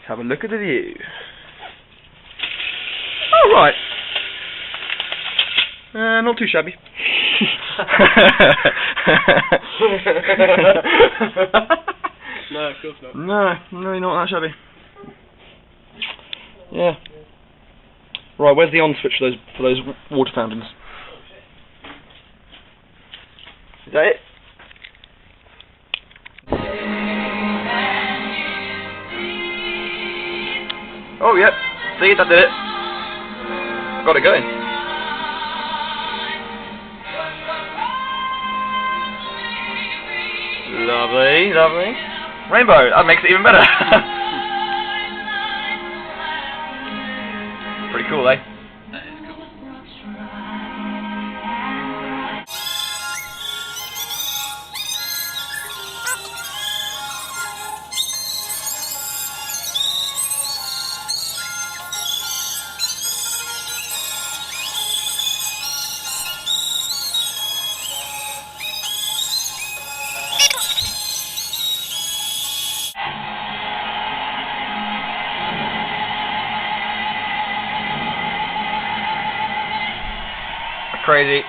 Let's have a look at the view. Oh, right. Not too shabby. No, of course not. No, really not that shabby. Yeah. Right, where's the on switch for those water fountains? Is that it? Oh, yep. See, that did it. Got it going. Lovely, lovely. Rainbow, that makes it even better. Pretty cool, eh? That is cool. Crazy.